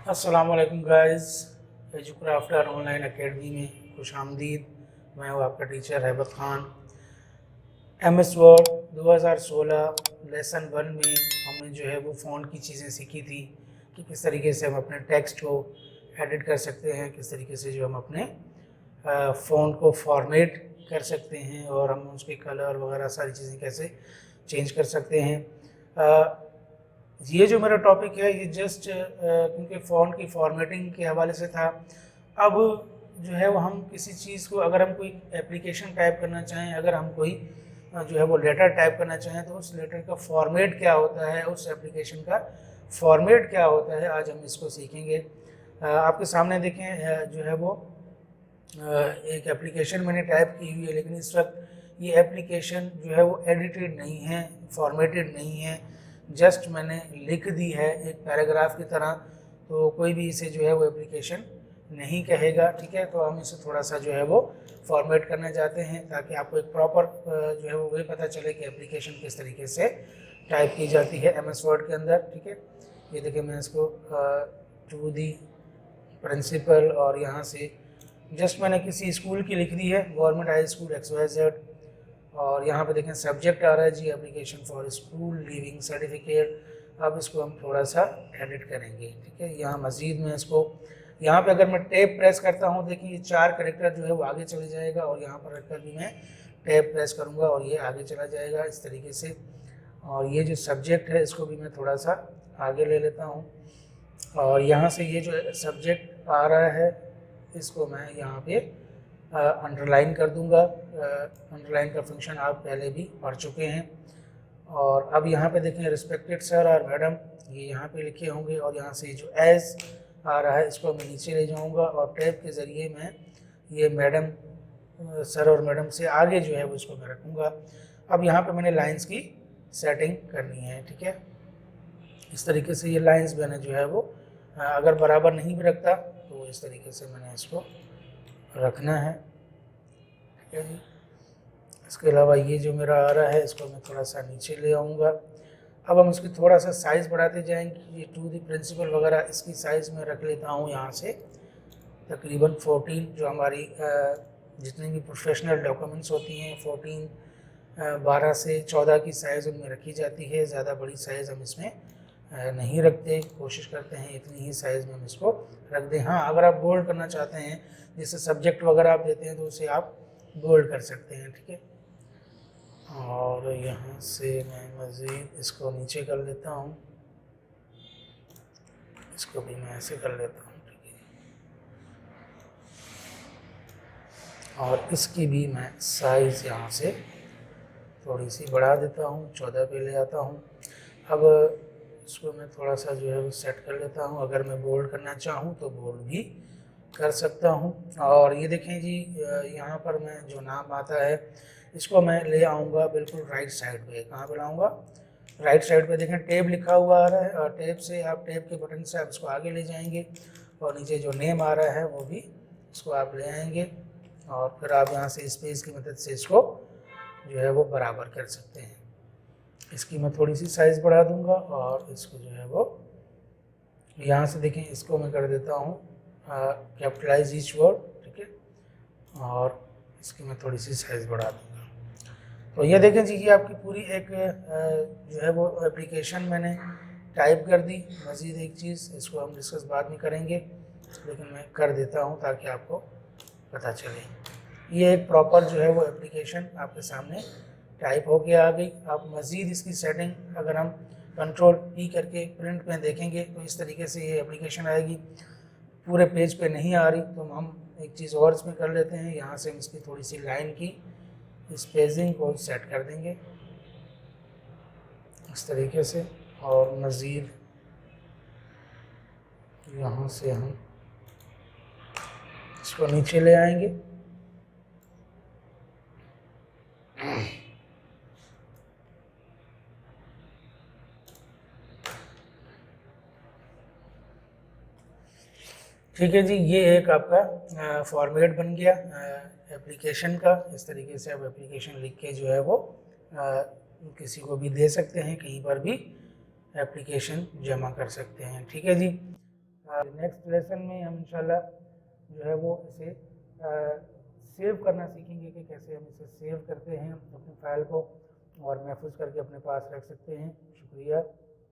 अस्सलाम वालेकुम guys, एजुक्राफ्टर online academy में खुश आमदीद। मैं हूँ आपका teacher Haibat Khan. MS word 2016 lesson 1 में हमने जो है वो फ़ॉन्ट की चीज़ें सीखी थी कि किस तरीके से हम अपने टेक्स्ट को एडिट कर सकते हैं, किस तरीके से जो हम अपने फ़ॉन्ट को फॉर्मेट कर सकते हैं और हम उसके कलर वगैरह सारी चीज़ें कैसे चेंज कर सकते हैं। ये जो मेरा टॉपिक है ये जस्ट क्योंकि फ़ॉन्ट की फॉर्मेटिंग के हवाले से था। अब जो है वो हम किसी चीज़ को अगर हम कोई एप्लीकेशन टाइप करना चाहें, अगर हम कोई जो है वो लेटर टाइप करना चाहें तो उस लेटर का फॉर्मेट क्या होता है, उस एप्लीकेशन का फॉर्मेट क्या होता है, आज हम इसको सीखेंगे। आपके सामने देखें जो है वो एक एप्लीकेशन मैंने टाइप की हुई है, लेकिन इस वक्त ये एप्लीकेशन जो है वो एडिटेड नहीं है, फॉर्मेटेड नहीं है। जस्ट मैंने लिख दी है एक पैराग्राफ की तरह, तो कोई भी इसे जो है वो एप्लीकेशन नहीं कहेगा। ठीक है, तो हम इसे थोड़ा सा जो है वो फॉर्मेट करना चाहते हैं ताकि आपको एक प्रॉपर जो है वो वही पता चले कि एप्लीकेशन किस तरीके से टाइप की जाती है MS वर्ड के अंदर। ठीक है, ये देखिए मैं इसको टू दी प्रिंसिपल और यहाँ से जस्ट मैंने किसी स्कूल की लिख दी है, गवर्नमेंट हाई स्कूल XYZ। और यहाँ पे देखें सब्जेक्ट आ रहा है जी application for school leaving certificate. अब इसको हम थोड़ा सा एडिट करेंगे। ठीक है, यहाँ मज़ीद में इसको यहाँ पे अगर मैं टैब प्रेस करता हूँ, देखिए ये 4 कैरेक्टर जो है वो आगे चले जाएगा और यहाँ पर रखकर भी मैं टैब प्रेस करूँगा और ये आगे चला जाएगा इस तरीके से। और ये जो सब्जेक्ट है इसको भी मैं थोड़ा सा आगे ले लेता हूँ और यहाँ से ये जो सब्जेक्ट आ रहा है इसको मैं यहाँ पे अंडरलाइन कर दूंगा। अंडरलाइन का फंक्शन आप पहले भी पढ़ चुके हैं। और अब यहाँ पे देखें रिस्पेक्टेड सर और मैडम, ये यहाँ पे लिखे होंगे और यहाँ से जो एज आ रहा है इसको मैं नीचे ले जाऊँगा और टैब के ज़रिए मैं ये मैडम सर और मैडम से आगे जो है वो इसको मैं रखूँगा। अब यहाँ पे मैंने लाइंस की सेटिंग करनी है। ठीक है, इस तरीके से ये लाइंस मैंने जो है वो अगर बराबर नहीं भी रखता तो इस तरीके से मैंने इसको रखना है। ठीक है जी, इसके अलावा ये जो मेरा आ रहा है इसको मैं थोड़ा सा नीचे ले आऊँगा। अब हम इसकी थोड़ा सा साइज़ बढ़ाते जाएंगे। ये टू दी प्रिंसिपल वगैरह इसकी साइज़ में रख लेता हूँ यहाँ से तकरीबन 14, जो हमारी जितनी भी प्रोफेशनल डॉक्यूमेंट्स होती हैं 14 12 से 14 की साइज़ उनमें रखी जाती है। ज़्यादा बड़ी साइज़ हम इसमें नहीं रखते, कोशिश करते हैं इतनी ही साइज़ में हम इसको रख दें। हाँ, अगर आप बोल्ड करना चाहते हैं, जैसे सब्जेक्ट वगैरह आप देते हैं तो उसे आप बोल्ड कर सकते हैं। ठीक है, और यहाँ से मैं मज़ीद इसको नीचे कर लेता हूँ, इसको भी मैं ऐसे कर लेता हूँ। ठीक है, और इसकी भी मैं साइज़ यहाँ से थोड़ी सी बढ़ा देता हूँ, 14 पे ले आता हूँ। अब इसको मैं थोड़ा सा जो है वो सेट कर लेता हूँ। अगर मैं बोल्ड करना चाहूँ तो बोल्ड भी कर सकता हूँ। और ये देखें जी, यहाँ पर मैं जो नाम आता है इसको मैं ले आऊँगा बिल्कुल राइट साइड पे। कहाँ पे लाऊँगा? राइट साइड पे देखें टैब लिखा हुआ आ रहा है और टैब से आप टैब के बटन से आप इसको आगे ले जाएंगे और नीचे जो नेम आ रहा है वो भी इसको आप ले आएंगे और फिर आप यहाँ से स्पेस की मदद से इसको जो है वो बराबर कर सकते हैं। इसकी मैं थोड़ी सी साइज़ बढ़ा दूंगा और इसको जो है वो यहाँ से देखें इसको मैं कर देता हूँ कैपिटलाइज ईच वर्ड। ठीक है, और इसकी मैं थोड़ी सी साइज़ बढ़ा दूंगा। तो ये देखें जी, ये आपकी पूरी एक जो है वो एप्लीकेशन मैंने टाइप कर दी। मज़ीद एक चीज़ इसको हम डिस्कस बाद में करेंगे, लेकिन मैं कर देता हूँ ताकि आपको पता चले। ये एक प्रॉपर जो है वो एप्लीकेशन आपके सामने टाइप होके आ गई। आप मज़ीद इसकी सेटिंग अगर हम कंट्रोल P करके प्रिंट में देखेंगे तो इस तरीके से ये एप्लीकेशन आएगी। पूरे पेज पे नहीं आ रही तो हम एक चीज़ और इसमें कर लेते हैं, यहाँ से हम इसकी थोड़ी सी लाइन की स्पेसिंग को सेट कर देंगे इस तरीके से। और मज़ीद यहाँ से हम इसको नीचे ले आएंगे। ठीक है जी, ये एक आपका फॉर्मेट बन गया एप्लीकेशन का। इस तरीके से आप एप्लीकेशन लिख के जो है वो किसी को भी दे सकते हैं, कहीं पर भी एप्लीकेशन जमा कर सकते हैं। ठीक है जी, नेक्स्ट लेसन में हम इंशाल्लाह जो है वो इसे सेव करना सीखेंगे कि कैसे हम इसे सेव करते हैं अपनी फ़ाइल को और महफूज करके अपने पास रख सकते हैं। शुक्रिया।